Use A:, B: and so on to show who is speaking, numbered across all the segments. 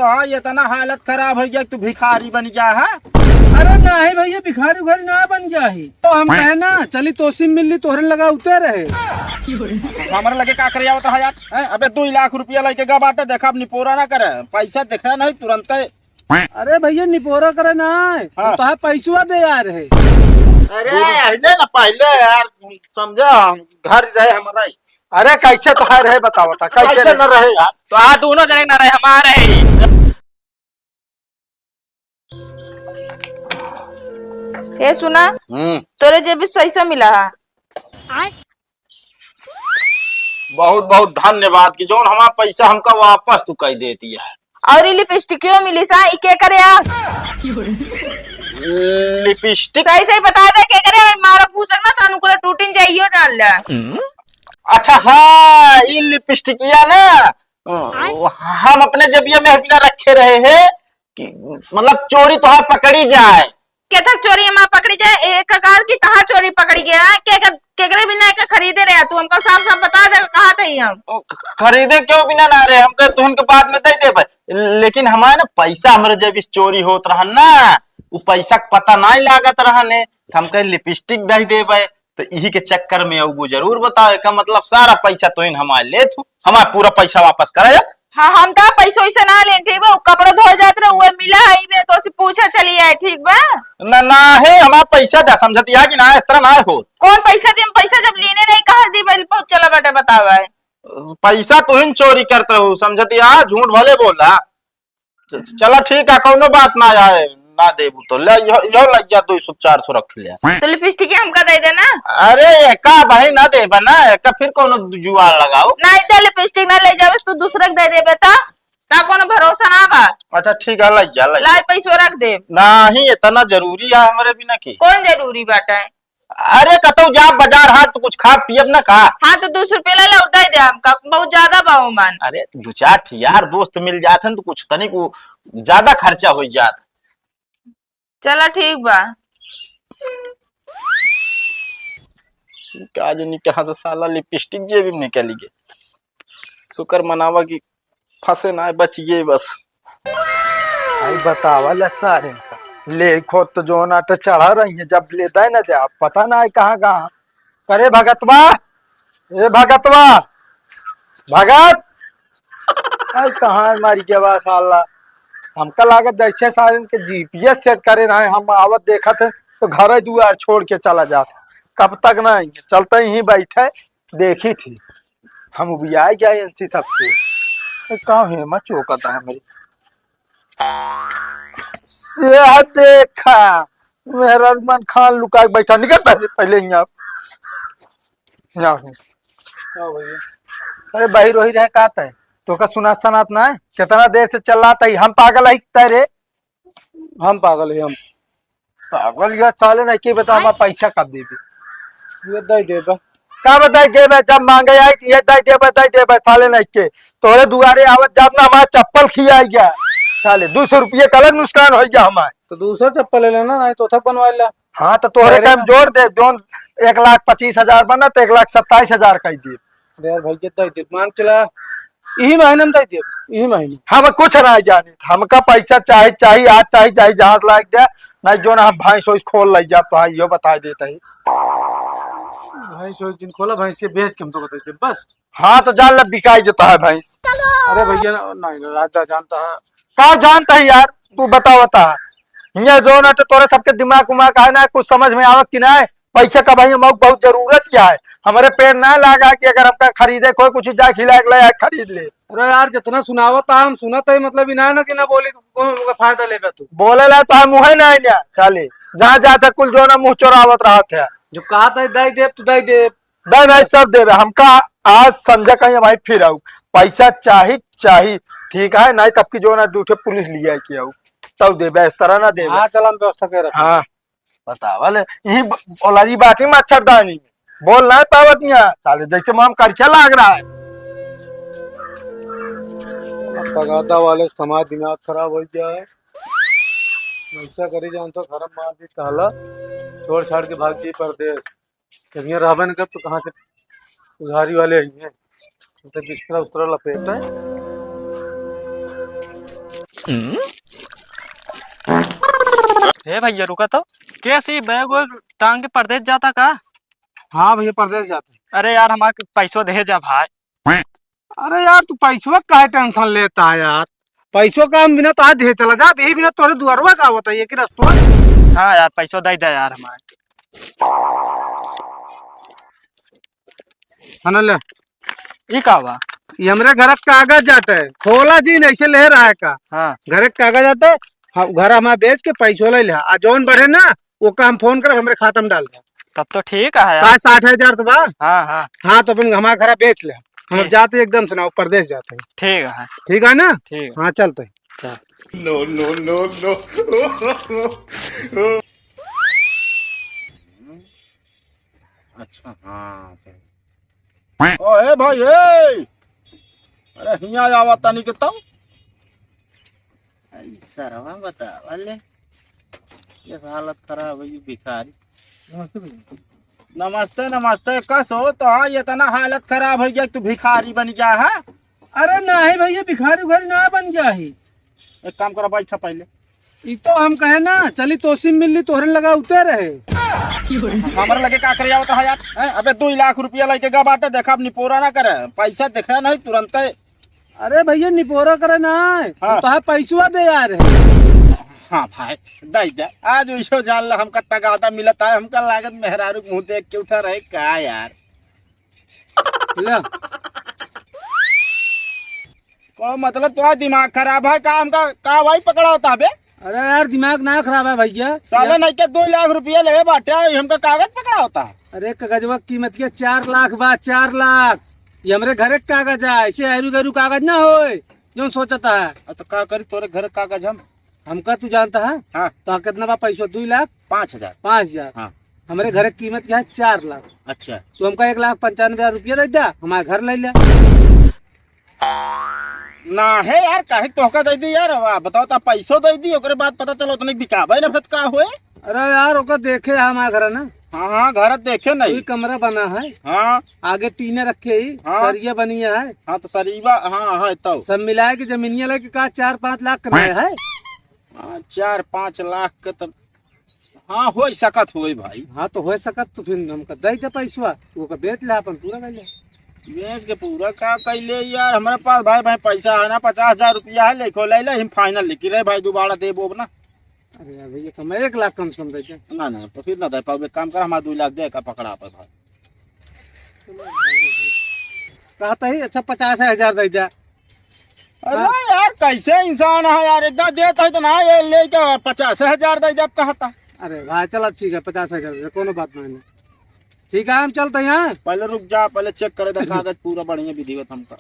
A: तो हाँ इतना हालत खराब हो गया तू भिखारी बन गया है।
B: अरे नहीं भैया भिखारी उखारी ना बन गया ही तो हम कहे ना चली तोसी मिली तोहरे लगा उतर रहे
A: हमारे लगे का कर आवत रहा यार हैं? अबे 2 लाख रुपया लेके गा बाटे देखा अब निपोरा ना करे पैसा देखा नहीं तुरंत।
B: अरे भैया निपोरा करे ना
A: हाँ।
B: तो पैसवा दे यार है।
A: अरे अहिले ना पहले यार समझा घर रहे हमारा ही।
C: अरे कैसे तो है बताओ था
A: कैसे न रहे यार।
D: तो आ दोनों जने ना रहे हमारे ही।
E: ये सुना तोरे जेब से पैसा मिला है।
A: बहुत बहुत धन्यवाद कि जोन हमारा पैसा हमका वापस तू कह देती है।
E: और ये लिपस्टिक क्यों मिली सा इके करे यार
A: लिपस्टिक
E: सही सही बता दे के करे मारा पूछक ना थानु को टूटिन चाहिए जान ले।
A: अच्छा हाँ ये लिपस्टिकिया ना हम अपने जेबिया में बिना रखे रहे हैं कि मतलब चोरी तो है पकड़ी जाए
E: के तक चोरी मां पकड़ी जाए एक कार की तहा चोरी पकड़ी गया के केकरे बिना के खरीदे रहे तू हमको साफ साफ बता दे कहां थे हम
A: खरीदे क्यों बिना ना रहे हमके तो उनके बाद में दे दे लेकिन हमारे ना पैसा हमारे जेब से चोरी होत रहा ना वो पैसा पता नहीं लागत रहने हमके लिपस्टिक दे देबे तो यही के चक्कर में वो जरूर बताओ का मतलब सारा पैसा तो इन हमारे ले तू हमारा पूरा पैसा वापस करे।
E: हाँ हम का पैसा वैसे ना ले ठीक बा कपड़े धोए जाते रहे वो मिला है बे तो से पूछा चली है ठीक बा
A: ना ना है हमारा पैसा दा समझती है कि ना इस तरह ना हो।
E: कौन पैसा दी हम पैसा जब लेने नहीं कहा दी बिल पर चला बेटा बतावा है
A: पैसा तो इन चोरी करते हो समझती है झूठ भले बोला चला ठीक है कोनो बात ना आए ना देबू तो ले यो लग जा 200-400 रख लिया
E: तो लिपस्टिक हमका दे देना।
A: अरे एका भाई ना देबा ना एका फिर कोनो जुआर लगाओ
E: नहीं दे लिपस्टिक ना ले जावे तू दूसरे के दे दे बेटा का कोनो भरोसा ना बा।
A: अच्छा ठीक है लग जा
E: लाई पैसा रख दे
A: नहीं इतना जरूरी है हमारे बिना की
E: कौन जरूरी बाटा है।
A: अरे कतो जा बाजार हाट तो कुछ खा पियब ना का।
E: हाँ तो 200 रुपया ले ला उठाई दे हमका बहुत ज्यादा बाबू मान।
A: अरे 2-4 यार दोस्त मिल जाते हैं तो कुछ तनिक ज्यादा खर्चा हो जात।
E: चला ठीक बा
A: काज कहा से साला लिपस्टिक जेब में निकली गए शुक्र मनावा की फंसे ना बच गए बस।
C: भाई बतावा ले सारे ले खो तो जो नाटे चढ़ा रही है जब लेता है ना दे पता ना है कहाँ कहाँ करे भगतवा ए भगतवा भगत कहाँ है हमारी के आवाज साला हमका लागत जैसे सारे के जीपीएस सेट करे ना हम आवत देखा थे तो घर दुआर छोड़ के चला जाता कब तक ना आएंगे चलते ही बैठे देखी थी हम भी आ गया एनसी सबसे कहाँ है मैं चौकता है मेरी सेहत देखा मेरा अरमान खान लुका के बैठा निकल पहले यहाँ अरे बाहर वही रहे कहता है तो का सुना सनात ना है कितना देर से चल रहा था हम पागल है तेरे
B: हम पागल है हम
C: पागल या चाले नहीं के बता हमारा पैसा कब देबी
B: ये दे देबा
C: का बताई देबे जब मांगे आई ये दई देबे साले नहीं के तोरे दुआरे आवत जात ना हमारा चप्पल खिया गया साले 200 रुपये का अलग नुकसान हो गया हमारे
B: तो दूसरा चप्पल ले लेना नहीं तो थक बनवा ला।
C: हाँ तो तोहरे टाइम जोड़ दे जोन 1,25,000 बना तो 1,27,000 का दे
B: यार भैया दे दे मान चला यही महीने में दे दे यही महीने
C: हम कुछ ना जाने हमका पैसा चाहिए आज चाहिए जहां लायक दे नहीं जो ना हम भैंस वैस खोल ली जा तो यो बता देता है
B: भैंस उस दिन खोला भैंस से बेच के हम तो बताते बस।
C: हाँ तो जान लब बिकाई देता है भैंस।
B: अरे भैया नहीं राजा जानता है
C: कहा जानता है यार तू बता ये जो ना तो तोरे सबके दिमाग उमाग है ना कुछ समझ में आवत कि ना पैसे का भाई हमको बहुत जरूरत क्या है हमारे पेड़ ना लगा कि अगर हमका खरीदे कोई कुछ जा खिला खरीद ले।
B: अरे यार जितना सुनावत हम सुनत है मतलब इना ना कि ना बोली तो फायदा लेबे तू
C: बोले ला तो हम मुहे नहीं ना साले जहाँ जाते कुल जो ना मुंह चोरावत रहा थे
B: जो कहा था दई दे तू दई दे
C: दे नहीं सब देवे हमका आज संजय कहीं भाई फिर आऊ पैसा चाहिए ठीक है नहीं तब की जो ना दूठे पुलिस लिया कि आऊ तब देवे इस तरह ना देवे।
B: हाँ चल हम व्यवस्था कर रहे
C: हाँ बतावल यही ओलारी बाटी में मच्छरदानी में बोल ना पावत नहीं साले जैसे हम करके लाग रहा है
B: तगादा वाले से हमारा दिमाग खराब हो जाए ऐसा करी जाऊं तो खराब मार दी कहला छोड़ छाड़ के भाग जी परदेश जब यहाँ रहबे न कर तो कहाँ से उधारी वाले आई हैं तो बिस्तरा उस्तरा लपेट है।
D: हे भैया रुका तो कैसी बैग वैग टांग के परदेश जाता का?
B: हाँ भैया परदेश जाते।
D: अरे यार हमारे पैसों दे जा भाई।
B: अरे यार तू पैसों का टेंशन लेता है यार, पैसों का हम बिना तो आज दे चला जा, यही बिना तोरे दुआरवा का होता है कि रस्तों।
D: हाँ यार पैसों दे दे यार हमारे।
B: है ना ले,
D: ये का हुआ?
B: ये हमरे घर का कागज जाटे खोला जी नहीं से ले रहा है का।
D: हाँ
B: घर का कागज जाटे, हम घर हमारा बेच के पैसों ले लिया, आ जौन बढ़े ना वो का हम फोन कर हमरे खाता में डाल दे।
D: तब तो ठीक है यार।
B: 60,000 तो बा।
D: हाँ हाँ
B: हाँ तो अपन हमारा घर बेच ले, हम अब जाते एकदम से ना परदेश जाते हैं।
D: ठीक है।
B: ठीक है ना?
D: ठीक है
B: हाँ चलते हैं।
D: चल।
A: अच्छा हाँ ओए भाई ए अरे हिया आवा तनी के तब ऐसा रहा बता वाले ये हालत खराब है ये भिखारी। नमस्ते भैया। नमस्ते नमस्ते कस हो तो हाँ ये तना हालत खराब हो गया तू भिखारी बन गया है।
B: अरे नहीं भैया भिखारी उखारी ना बन गया ही।
A: एक काम करो बैठा पहले।
B: ये तो हम कहे ना चली तोसी मिलनी तोहरे लगा उतर रहे।
A: हमारे लगे का करे होता है यार हैं? अबे 2 लाख रुपया लेके गा बाटे देखा अब निपोरा ना करे पैसा देखा नहीं तुरंत।
B: अरे भैया निपोरा करे ना
A: हाँ।
B: तो पैसवा दे यार।
A: हाँ भाई दे दे आज वैसो जान ला हमका तगादा मिलता है हमका लागत मेहरारू मुंह देख के उठा रहे का यार।
B: ले
A: को मतलब तो दिमाग खराब है का हमका का भाई पकड़ा होता है बे।
B: अरे यार दिमाग ना खराब है भैया।
A: साले नहीं के 2 लाख रुपया ले बाटे हमका कागज पकड़ा होता है।
B: अरे कागजवा की कीमत के 4 लाख बा 4 लाख। ये हमरे घरे के कागज है, ऐसे हरू गरू कागज ना होए जो सोचता है।
A: तो का करी तोरे घर कागज
B: हमका तू जानता है
A: हाँ
B: तो कितना बा पैसा? 2 लाख
A: 5,000
B: 5,000।
A: हाँ
B: हमारे घर की कीमत क्या है? 4 लाख।
A: अच्छा
B: तो हमका 1,95,000 रुपया दे दिया, हमारे घर ले लिया।
A: ना है यार काहे तोहका दे दी यार बताओ ता पैसो दे दी ओकरे बाद पता चलो उतने बिकाबे ना फत का होए।
B: अरे यार ओका देखे हमारे घर ना
A: हाँ हाँ घर देखे नहीं।
B: कोई कमरा बना है,
A: हाँ
B: आगे टीने रखे ही,
A: हाँ।
B: सरिया बनी है।
A: हाँ तो सरीबा हाँ है तो
B: सब मिलाए के जमीनिया लेके का 4-5 लाख कराया है।
A: 4-5 लाख के तो हाँ हो सकत होए भाई।
B: हाँ तो हो सकत तो फिर हमका दे दे पैसा, तू ओका बेच ले अपन पूरा कर ले।
A: बेच के पूरा का कैले यार हमारे पास भाई भाई पैसा है ना 50,000 रुपया है लेखो ले ले हम फाइनल लिखी रहे भाई दोबारा दे बोब ना।
B: अरे यार भैया कम 1 लाख कम से कम दे दे।
A: ना ना तो फिर ना दे पाओ काम कर हमारा 2 लाख दे का पकड़ा पे भाई।
B: कहता ही अच्छा 50,000 दे जा।
A: अरे यार कैसे इंसान है यार एकदम देता है तो ना ये ले के 50,000 दे जब कहता।
B: अरे भाई चलो ठीक है 50,000 कोनो बात नहीं। ठीक है हम चलते हैं।
A: पहले रुक जा पहले चेक करे तो कागज पूरा बढ़िया विधिवत हमका।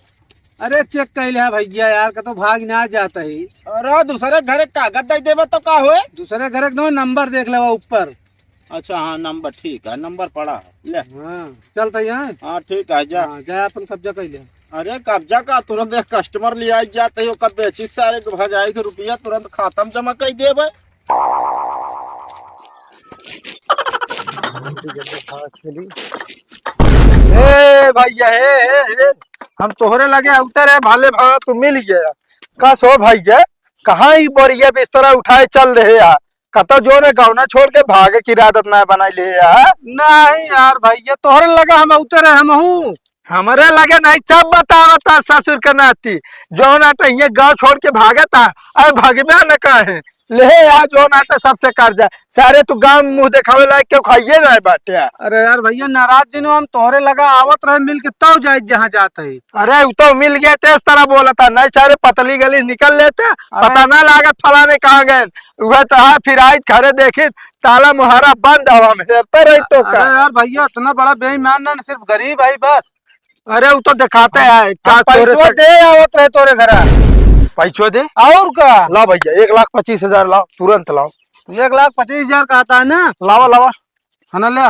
B: अरे चेक कर लिया भैया यार का तो भाग ना जाता ही।
A: अरे दूसरे घर कागज दे देबे तो का होए।
B: दूसरे घर का नंबर देख ले ऊपर।
A: अच्छा हाँ नंबर ठीक है नंबर पड़ा है ले।
B: हाँ चलते हैं।
A: हाँ ठीक है जा।
B: हाँ जा अपन कब्जा कर लिया।
A: अरे कब्जा का तुरंत एक कस्टमर ले आई जाते हो कब बेची सारे भजाई के रुपया तुरंत खाता में जमा कर देबे।
C: ए भैया हे हम तोहरे लगे उतरे भाले भागा तू मिल गया का सो भैया कहाँ ही बोरिया बिस्तरा उठाए चल रहे यार कतो जो ने गौना छोड़ के भागे की आदत ना बनाई ले यार।
B: नहीं यार भैया तोहरे लगा हम उतरे हम हूँ।
C: हमारे लगे नहीं सब बतावता ससुर के नाती जो नाटा ये गांव छोड़ के भागा था अरे भगवा न कहे ले यार जो नाटा सबसे कर जाए सारे तू गांव मुंह दिखावे लायक क्यों खाइए जाए बाटे।
B: अरे यार भैया नाराज दिनों हम तोहरे लगा आवत रहे मिल के तब जाए जहाँ जाते ही।
C: अरे वो तो मिल गए थे इस तरह बोला था नहीं सारे पतली गली निकल लेते पता ना लागत फलाने कहाँ गए वह तो हाँ फिर आई घरे देखी ताला मुहारा बंद हवा में हेरते रही तो
B: अरे यार भैया इतना बड़ा बेईमान ना सिर्फ गरीब है बस।
C: अरे वो तो दिखाते है
B: पैसा दे आवत रहे तोरे घर
C: पैसो दे
B: और का
C: लाओ भैया 1,25,000 लाओ तुरंत लाओ।
B: 1,25,000 का आता है ना
C: लावा लावा
B: है ना ले।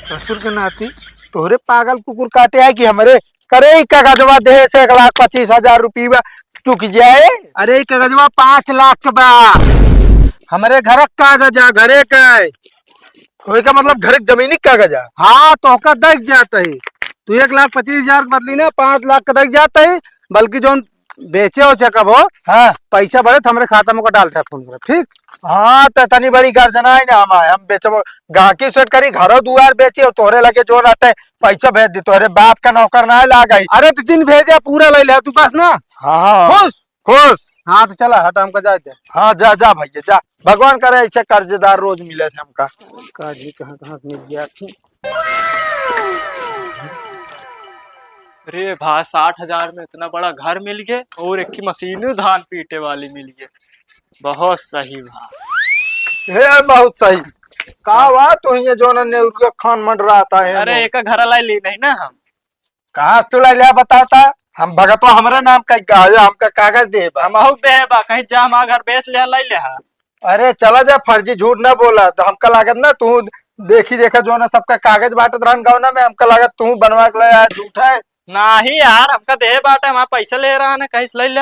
C: ससुर के नाती तोहरे पागल कुकुर काटे है कि हमारे करे कागजवा दे से 1,25,000 रुपया चुक जाए।
B: अरे कागजवा 5 लाख का बा हमारे घर का कागज है घरे का
C: का मतलब घर जमीनी कागज है।
B: हाँ तो का दस जाता है तू 1,25,000 बदली ना 5 लाख का दस जाता है बल्कि जो बेचे उचे कब हो
C: हाँ
B: पैसा बढ़े तो हमारे खाता में को डालते हैं फोन कर ठीक।
C: हाँ तो तनी बड़ी गर्जना है ना हम बेचबो गाहकी सेट करी घरो दुआर बेची और तोहरे लगे जो रहते पैसा भेज दी तोहरे बाप का नौकर ना ला गई।
B: अरे तो जिन भेजे पूरा ले ले तू पास ना।
C: हाँ हाँ
B: खुश
C: खुश।
B: हाँ तो चला हटा हमका जाए दे।
C: हाँ जा जा भैया जा भगवान करे ऐसे कर्जदार रोज मिले थे हमका।
B: काजी कहाँ कहाँ से मिल गया थी।
D: अरे भाई 60,000 में इतना बड़ा घर मिल गया और एक की मशीन धान पीटे वाली मिल गई। बहुत सही भाई।
C: हे बहुत सही कहा हुआ तो ये जो ने खान मंड रहा था
D: अरे एक घर लाई ली नहीं ना हम।
C: कहा तू लिया बताता हम भगतवा हमारे नाम का हमका कागज दे बा।
D: हम दे बा कहीं जा हमारा घर बेच ले लाई ले हा।
C: अरे चला जा फर्जी झूठ ना बोला तो हमका लागत ना तू देखी देखा जो ना सबका कागज बांटत रहन गौना में हमका लागत तू बनवा के लाया झूठ है।
D: नहीं यार हमका दे बाटे हमारा पैसा ले रहा है कहीं से ले ले।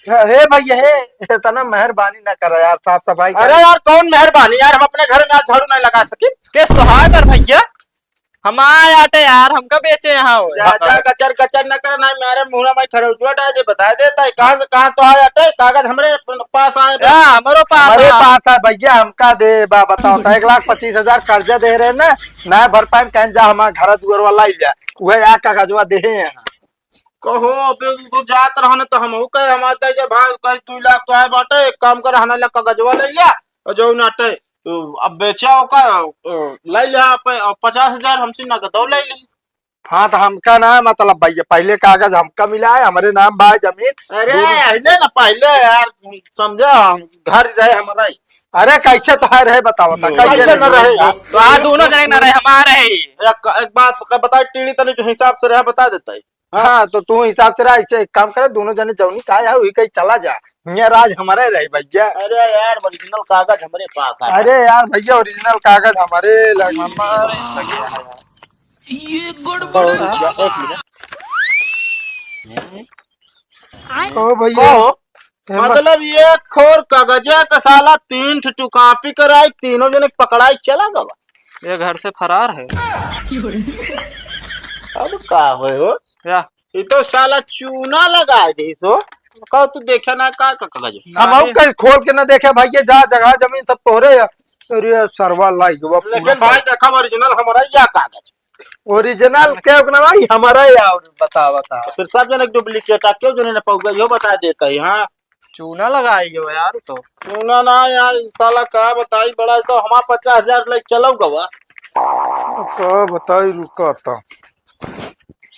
C: हे भैया हे इतना मेहरबानी ना करो यार साफ सफाई
A: अरे यार कौन मेहरबानी यार हम अपने घर में आज झाड़ू नहीं लगा सके।
D: केस तो हाँ कर भैया हम आए आटे यार हमका बेचे यहाँ हो।
A: जा जा कचर कचर न कर ना मेरे मुंह में खरौचुआ डाल दे बता देता है कहां से कहां तो आ जाते कागज हमारे पास आए बे।
D: हमारे पास
C: हमारे
D: आ।
C: पास है भैया हमका दे बा बताओ तो 1,25,000 कर्जा दे रहे ना ना भर पाए कहीं जा हमारा घर दुआर वाला ही जा वह आ कागजवा दे यहाँ
A: कहो अबे तू जात रहने तो हम कहे हमारे दे भाई कहीं 2 लाख तो आए बाटे एक काम कर हना लग कागजवा ले लिया और जो नाटे अब बेचा का ले लिया 50,000 हमसे नगद ले ली।
C: हाँ तो हमका ना मतलब भैया पहले कागज हमका मिला है हमारे नाम बा जमीन।
A: अरे ऐसे ना पहले यार समझा घर रहे हमारा ही।
C: अरे कैसे तो है रहे बताओ तो
A: कैसे न रहे यार।
D: तो आज दोनों जने न रहे हमारे ही।
A: एक बात बता टीढ़ी तनी के हिसाब से रहा बता देता है।
C: हाँ तो तू हिसाब से रहा ऐसे एक काम करे दोनों जने जौनी का है वही कहीं चला जा यहाँ राज हमारे रही भैया।
A: अरे यार ओरिजिनल कागज हमारे पास है।
C: अरे यार भैया ओरिजिनल कागज हमारे लगे ओ भैया
A: मतलब ये खोर कागजा का साला 3 ठू कॉपी कराई तीनों जने पकड़ाई चला गवा।
D: ये घर से फरार है।
A: अब का हो
D: या
A: ये तो साला चूना लगा दी सो कहो तू देखा ना का कागज
C: हम कहीं खोल के ना देखे भैया जा जगह जमीन सब तोरे अरे सरवा लाई
A: लेकिन भाई देखा ओरिजिनल हमारा या कागज
C: ओरिजिनल क्या ना भाई हमारा यार बता बता
A: फिर सब जने डुप्लीकेट क्यों जने न पाऊंगा यो बता देता है। हाँ
D: चूना लगाई गयो यार तो।
A: चूना ना यार साला का बताई बड़ा तो हमारा 50,000 ले चलो गवा।
C: तो बताई रुका था